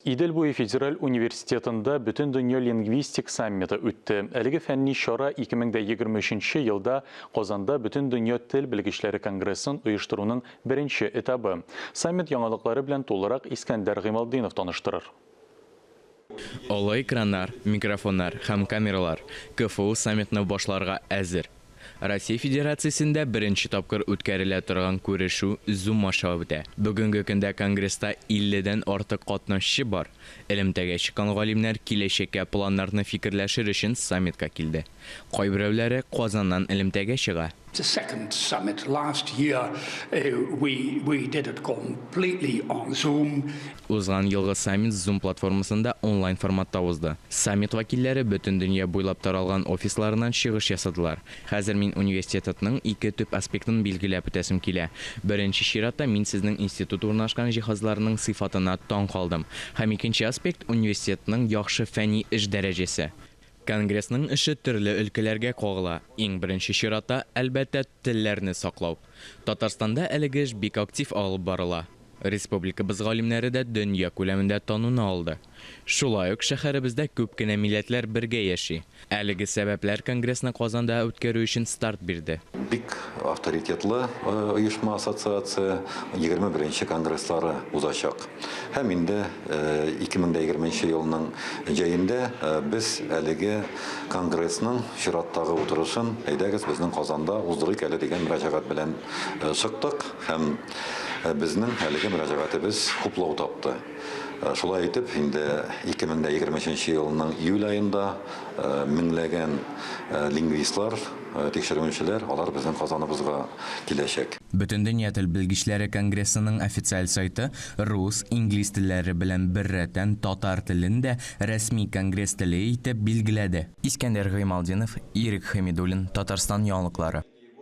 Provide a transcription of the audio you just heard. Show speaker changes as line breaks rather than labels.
İdil Буй Федераль университетында Bütün Dünya Lingvistik Sammiti ötті. Әлігі фәнни шара 2023 yılda Qozanda Bütün Dünya Til Bilgiçleri Kongresin uyuşturuunun birinci etabı. Sammit yanılıkları bilen tolarak İskender Gimaldinov tanıştırır.
Олы экраннар, микрофоннар һәм камералар КФУ саммитны башларга әзер. Россия Федерациясендә беренче тапкыр үткәрелә торган күрешү Zoom аша үтә. Бүгенге көндә конгресста 50дән артык катнашчы бар. Элемтәгә чыккан галимнәр киләчәккә планнарны фикерләшер өчен саммитка килде. Кайберәүләре Казаннан элемтәгә чыга.
The second summit last year, we did it completely on Zoom.
Узган елгы саммит Zoom платформасында онлайн форматта узды. Саммит вәкилләре бөтен дөнья буйлап таралган офисларыннан чыгыш ясадылар. Хәзер мин университетның ике төп аспектын билгеләп үтәсем килә. Беренче чиратта мин сезнең институт урнашкан җиһазларының сыйфатына таң калдым. Һәм икенче аспект университетның яхшы фәнни эш дәрәҗәсе. Конгрессның эше төрле өлкәләргә кагыла. Иң беренче чиратта, әлбәттә, телләрне саклау. Татарстанда әлеге эш бик актив алып барыла. Республикабыз галимнәре дә дөнья күләмендә тануны алды. Шулай ук шәһәребездә күп кенә милләтләр бергә яши. Әлеге сәбәпләр конгрессны Казанда үткәрү өчен старт бирде.
Бик авторитетлы оешма ассоциация 21-нче конгресслары узачак. Һәм инде 2020 елның җәендә без әлеге конгрессның чираттагы утырышын әйдәгез безнең Казанда уздырыйк әле дигән мөрәҗәгать белән чыктык һәм безнең әлеге мөрәҗәгатебез хуплау тапты. Шулай итеп, инде 2023 елның июль айында меңләгән лингвистлар, тикшерүчеләр, алар безнең Казаныбызга киләчәк.
Bütün Dünya Til Bilgiçləri Kongressының официаль сайты рус, инглиз телләре белән беррәттән татар телен дә рәсми конгресс теле итеп билгеләде. Искәндәр Гыймалдинов, Ирек Хәмидуллин, Татарстан яңалыклары.